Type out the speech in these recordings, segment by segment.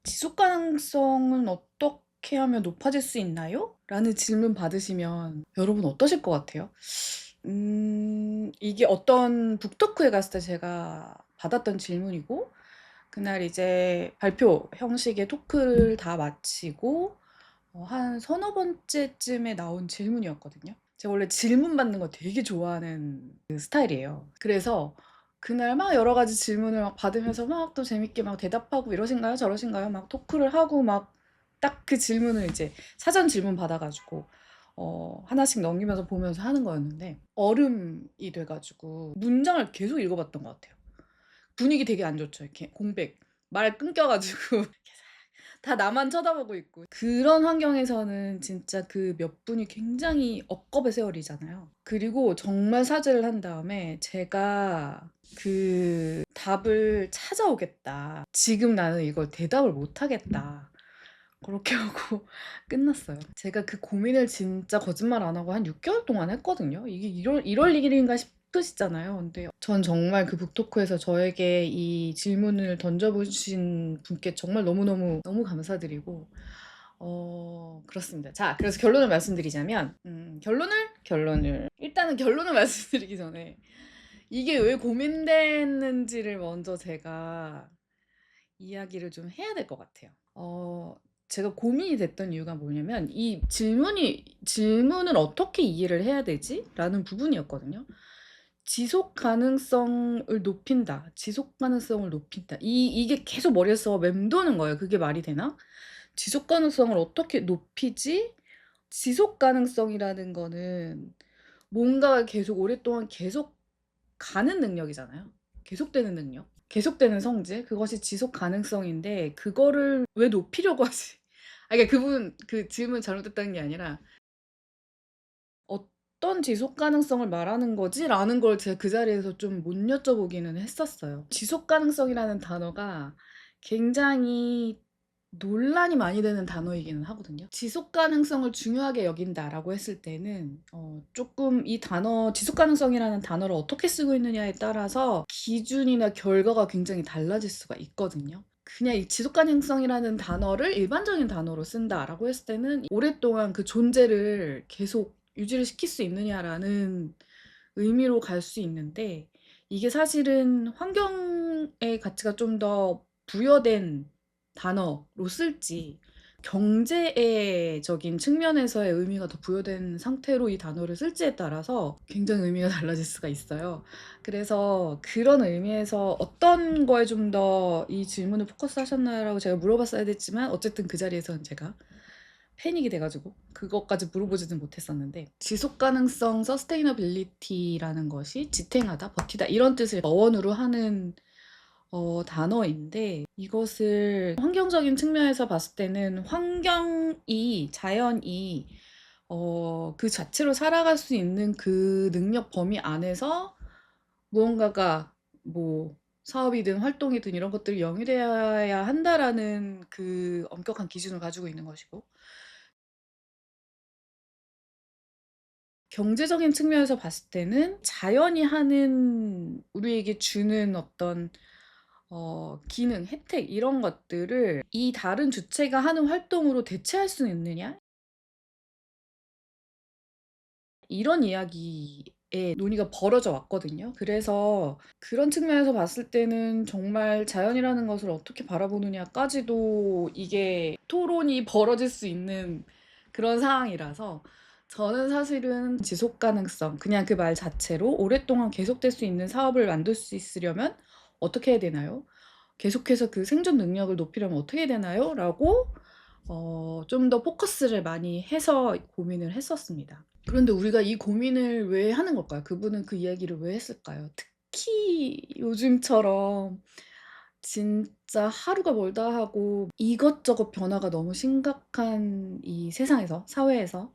"지속 가능성은 어떻게 하면 높아질 수 있나요?" 라는 질문 받으시면 여러분 어떠실 것 같아요? 이게 어떤 북토크에 갔을 때 제가 받았던 질문이고, 그날 이제 발표 형식의 토크를 다 마치고 한 서너 번째쯤에 나온 질문이었거든요. 제가 원래 질문 받는 거 되게 좋아하는 그 스타일이에요. 그래서 그날 막 여러 가지 질문을 막 받으면서 막 또 재밌게 막 대답하고 "이러신가요? 저러신가요?" 막 토크를 하고 막 딱 그 질문을 이제 사전 질문 받아 가지고 하나씩 넘기면서 보면서 하는 거였는데, 얼음이 돼 가지고 문장을 계속 읽어 봤던 것 같아요. 분위기 되게 안 좋죠. 이렇게 공백. 말 끊겨 가지고 다 나만 쳐다보고 있고. 그런 환경에서는 진짜 그 몇 분이 굉장히 억겁의 세월이잖아요. 그리고 정말 사죄를 한 다음에 제가 그 "답을 찾아오겠다. 지금 나는 이걸 대답을 못 하겠다." 그렇게 하고 끝났어요. 제가 그 고민을 진짜 거짓말 안 하고 한 6 개월 동안 했거든요. 이게 이럴 일인가 싶으시잖아요. 근데 전 정말 그 북토크에서 저에게 이 질문을 던져 보신 분께 정말 너무너무 너무 감사드리고 그렇습니다. 자, 그래서 결론을 말씀드리자면 결론을 일단은 결론을 말씀드리기 전에 이게 왜 고민됐는지를 먼저 제가 이야기를 좀 해야 될 것 같아요. 제가 고민이 됐던 이유가 뭐냐면 이 질문을 어떻게 이해를 해야 되지?'라는 부분이었거든요. 지속 가능성을 높인다. 지속 가능성을 높인다. 이게 계속 머리에서 맴도는 거예요. '그게 말이 되나? 지속 가능성을 어떻게 높이지?' 지속 가능성이라는 거는 뭔가가 계속 오랫동안 계속 가는 능력이잖아요. 계속되는 능력. 계속되는 성질. 그것이 지속 가능성인데 그거를 왜 높이려고 하지? 그러니까 그 질문 잘못됐다는 게 아니라 '어떤 지속 가능성을 말하는 거지?'라는 걸 제가 그 자리에서 좀 못 여쭤보기는 했었어요. 지속 가능성이라는 단어가 굉장히 논란이 많이 되는 단어이기는 하거든요. '지속 가능성을 중요하게 여긴다.'라고 했을 때는 쪼끔 이 단어 지속 가능성이라는 단어를 어떻게 쓰고 있느냐에 따라서 기준이나 결과가 굉장히 달라질 수가 있거든요. 그냥 이 '지속 가능성이라는 단어를 일반적인 단어로 쓴다.'라고 했을 때는 오랫동안 그 존재를 계속 유지를 시킬 수 있느냐라는 의미로 갈 수 있는데, 이게 사실은 환경의 가치가 좀 더 부여된 단어로 쓸지 경제적인 측면에서의 의미가 더 부여된 상태로 이 단어를 쓸지에 따라서 굉장히 의미가 달라질 수가 있어요. 그래서 그런 의미에서 "어떤 거에 좀 더 이 질문을 포커스하셨나요?"라고 제가 물어봤어야 됐지만, 어쨌든 그 자리에서는 제가 패닉이 돼 가지고 그것까지 물어보지는 못했었는데, 지속 가능성 (sustainability)라는 것이 지탱하다, 버티다 이런 뜻을 어원으로 하는 단어인데, 이것을 환경적인 측면에서 봤을 때는 자연이 그 자체로 살아갈 수 있는 그 능력 범위 안에서 무언가가 뭐 사업이든 활동이든 이런 것들이 영위되어야 한다라는 그 엄격한 기준을 가지고 있는 것이고, 경제적인 측면에서 봤을 때는 자연이 하는 우리에게 주는 어떤 기능, 혜택 이런 것들을 이 다른 주체가 하는 활동으로 대체할 수 있느냐? 이런 이야기의 논의가 벌어져 왔거든요. 그래서 그런 측면에서 봤을 때는 정말 자연이라는 것을 어떻게 바라보느냐까지도 이게 토론이 벌어질 수 있는 그런 상황이라서, 저는 사실은 지속 가능성 그냥 그 말 자체로 오랫동안 계속될 수 있는 사업을 만들 수 있으려면 어떻게 해야 되나요? 계속해서 그 생존 능력을 높이려면 어떻게 해야 되나요? 라고 좀 더 포커스를 많이 해서 고민을 했었습니다. 그런데 우리가 이 고민을 왜 하는 걸까요? 그분은 그 이야기를 왜 했을까요? 특히 요즘처럼 진짜 하루가 멀다 하고 이것저것 변화가 너무 심각한 이 세상에서, 사회에서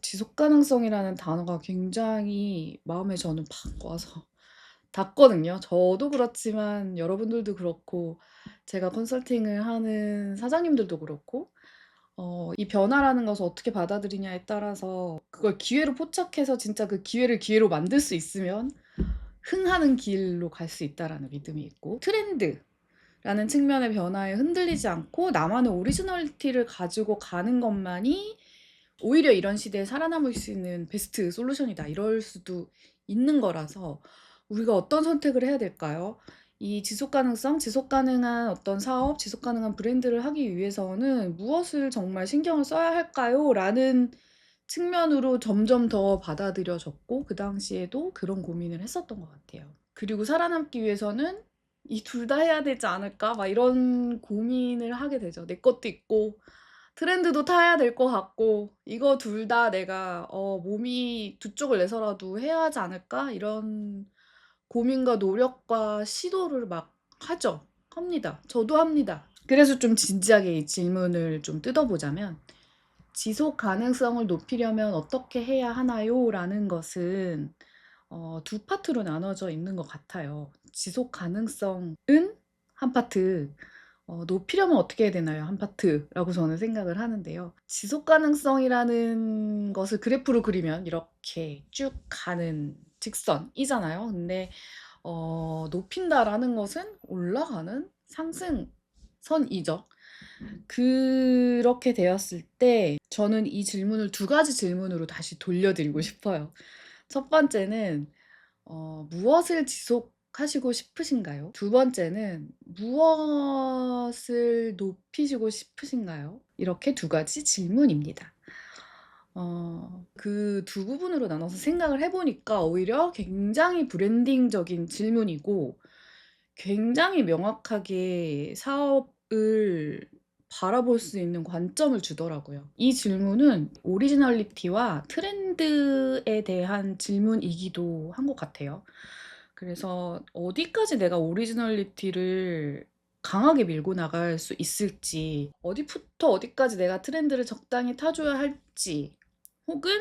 지속 가능성이라는 단어가 굉장히 마음에 저는 팍 와서 닿거든요. 저도 그렇지만 여러분들도 그렇고, 제가 컨설팅을 하는 사장님들도 그렇고, 이 변화라는 것을 어떻게 받아들이냐에 따라서 그걸 기회로 포착해서 진짜 그 기회를 기회로 만들 수 있으면 흥하는 길로 갈 수 있다라는 믿음이 있고, 라는 측면의 변화에 흔들리지 않고 나만의 오리지널리티를 가지고 가는 것만이 오히려 이런 시대에 살아남을 수 있는 베스트 솔루션이다. 이럴 수도 있는 거라서 우리가 어떤 선택을 해야 될까요? 이 지속 가능성, 지속 가능한 어떤 사업, 지속 가능한 브랜드를 하기 위해서는 무엇을 정말 신경을 써야 할까요? 라는 측면으로 점점 더 받아들여졌고 그 당시에도 그런 고민을 했었던 것 같아요. 그리고 살아남기 위해서는 이 둘 다 해야 되지 않을까? 막 이런 고민을 하게 되죠. 내 것도 있고 트렌드도 타야 될 것 같고 이거 둘 다 내가 몸이 두 쪽을 내서라도 해야 하지 않을까? 이런 고민과 노력과 시도를 막 하죠. 합니다. 저도 합니다. 그래서 좀 진지하게 이 질문을 좀 뜯어보자면 지속 가능성을 높이려면 어떻게 해야 하나요? 라는 것은 두 파트로 나눠져 있는 것 같아요. 지속 가능성은 한 파트, 높이려면 어떻게 해야 되나요? 한 파트라고 저는 생각을 하는데요. 지속 가능성이라는 것을 그래프로 그리면 이렇게 쭉 가는 직선이잖아요. 근데 높인다라는 것은 올라가는 상승선이죠. 그렇게 되었을 때 저는 이 질문을 두 가지 질문으로 다시 돌려드리고 싶어요. 첫 번째는 무엇을 지속하시고 싶으신가요? 두 번째는 무엇을 높이시고 싶으신가요? 이렇게 두 가지 질문입니다. 그 두 부분으로 나눠서 생각을 해보니까 오히려 굉장히 브랜딩적인 질문이고 굉장히 명확하게 사업을 바라볼 수 있는 관점을 주더라고요. 이 질문은 오리지널리티와 트렌드에 대한 질문이기도 한 것 같아요. 그래서 어디까지 내가 오리지널리티를 강하게 밀고 나갈 수 있을지, 어디부터 어디까지 내가 트렌드를 적당히 타줘야 할지, 혹은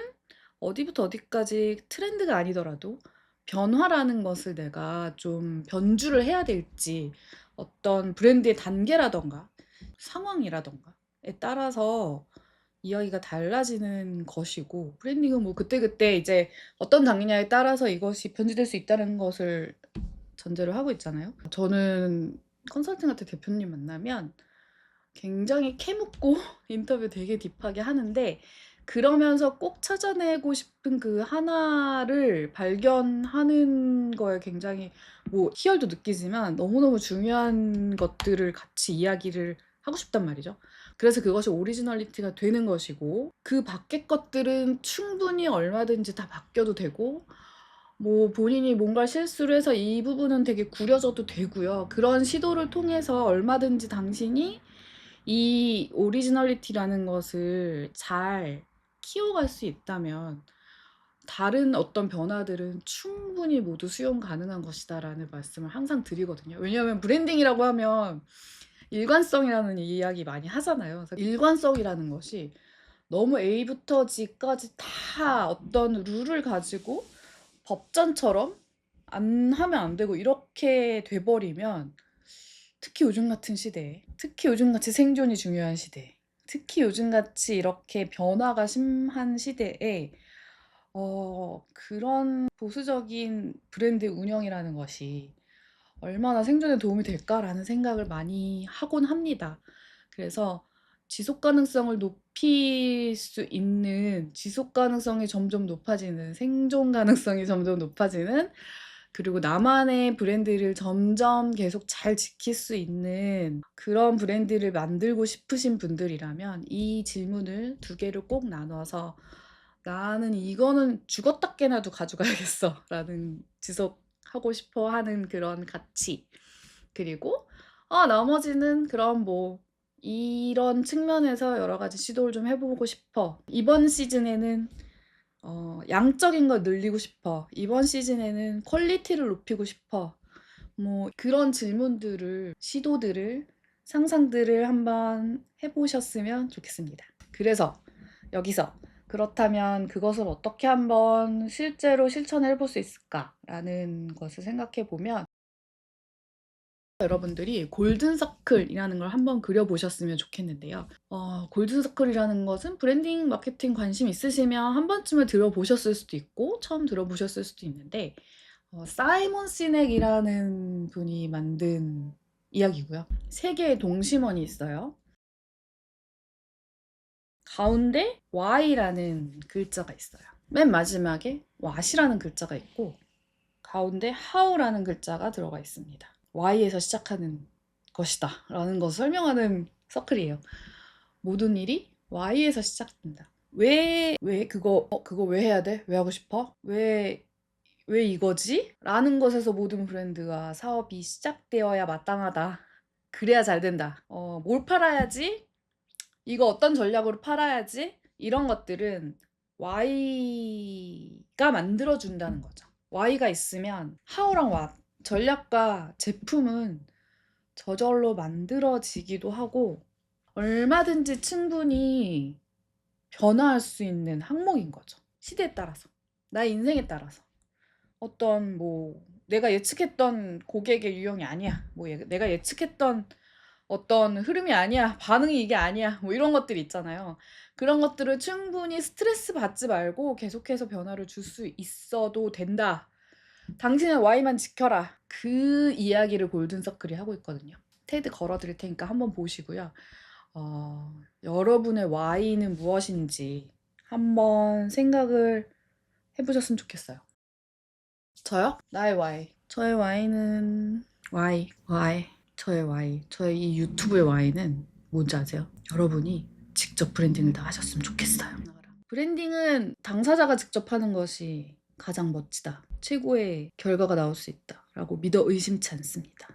어디부터 어디까지 트렌드가 아니더라도 변화라는 것을 내가 좀 변주를 해야 될지 어떤 브랜드의 단계라던가 상황이라던가에 따라서 이야기가 달라지는 것이고 브랜딩은 뭐 그때그때 이제 어떤 단계냐에 따라서 이것이 변주될 수 있다는 것을 전제로 하고 있잖아요. 저는 컨설팅한테 대표님 만나면 굉장히 캐묻고 인터뷰 되게 딥하게 하는데 그러면서 꼭 찾아내고 싶은 그 하나를 발견하는 거에 굉장히 뭐 희열도 느끼지만 너무너무 중요한 것들을 같이 이야기를 하고 싶단 말이죠. 그래서 그것이 오리지널리티가 되는 것이고 그 밖의 것들은 충분히 얼마든지 다 바뀌어도 되고 뭐 본인이 뭔가 실수를 해서 이 부분은 되게 구려져도 되고요. 그런 시도를 통해서 얼마든지 당신이 이 오리지널리티라는 것을 잘 키워갈 수 있다면 다른 어떤 변화들은 충분히 모두 수용 가능한 것이다라는 말씀을 항상 드리거든요. 왜냐하면 브랜딩이라고 하면 일관성이라는 이야기 많이 하잖아요. 그래서 일관성이라는 것이 너무 A부터 G까지 다 어떤 룰을 가지고 법전처럼 안 하면 안 되고 이렇게 돼버리면 특히 요즘 같은 시대에, 특히 요즘같이 생존이 중요한 시대에, 특히 요즘같이 이렇게 변화가 심한 시대에 그런 보수적인 브랜드 운영이라는 것이 얼마나 생존에 도움이 될까라는 생각을 많이 하곤 합니다. 그래서 지속 가능성을 높일 수 있는, 지속 가능성이 점점 높아지는, 생존 가능성이 점점 높아지는, 그리고 나만의 브랜드를 점점 계속 잘 지킬 수 있는 그런 브랜드를 만들고 싶으신 분들이라면 이 질문을 두 개를 꼭 나눠서 나는 이거는 죽었다 깨나도 가져가야겠어 라는 지속하고 싶어 하는 그런 가치. 그리고 나머지는 그럼 뭐 이런 측면에서 여러 가지 시도를 좀 해보고 싶어. 이번 시즌에는 양적인 걸 늘리고 싶어. 이번 시즌에는 퀄리티를 높이고 싶어. 뭐 그런 질문들을, 시도들을, 상상들을 한번 해보셨으면 좋겠습니다. 그래서 여기서 그렇다면 그것을 어떻게 한번 실제로 실천해 볼 수 있을까라는 것을 생각해 보면 여러분들이 골든 서클이라는 걸 한번 그려보셨으면 좋겠는데요. 골든 서클이라는 것은 브랜딩 마케팅 관심 있으시면 한 번쯤은 들어보셨을 수도 있고 처음 들어보셨을 수도 있는데 사이먼 시넥이라는 분이 만든 이야기고요. 3개의 동심원이 있어요. 가운데 Y라는 글자가 있어요. 맨 마지막에 what이라는 글자가 있고 가운데 how라는 글자가 들어가 있습니다. Y에서 시작하는 것이다 라는 것을 설명하는 서클이에요. 모든 일이 Y에서 시작된다. 왜 그거 왜 해야 돼? 왜 하고 싶어? 왜 이거지? 라는 것에서 모든 브랜드와 사업이 시작되어야 마땅하다. 그래야 잘 된다. 뭘 팔아야지? 이거 어떤 전략으로 팔아야지? 이런 것들은 Y가 만들어준다는 거죠. Y가 있으면 how랑 what, 전략과 제품은 저절로 만들어지기도 하고 얼마든지 충분히 변화할 수 있는 항목인 거죠. 시대에 따라서, 나의 인생에 따라서. 어떤 내가 예측했던 고객의 유형이 아니야. 내가 예측했던 어떤 흐름이 아니야. 반응이 이게 아니야. 이런 것들이 있잖아요. 그런 것들을 충분히 스트레스 받지 말고 계속해서 변화를 줄 수 있어도 된다. 당신은 Y만 지켜라. 그 이야기를 골든서클이 하고 있거든요. 테드 걸어드릴 테니까 한번 보시고요. 여러분의 Y는 무엇인지 한번 생각을 해보셨으면 좋겠어요. 저요? 나의 Y. 저의 Y는 Y. 저의 이 유튜브의 Y는 뭔지 아세요? 여러분이 직접 브랜딩을 다 하셨으면 좋겠어요. 브랜딩은 당사자가 직접 하는 것이 가장 멋지다. 최고의 결과가 나올 수 있다. 라고 믿어 의심치 않습니다.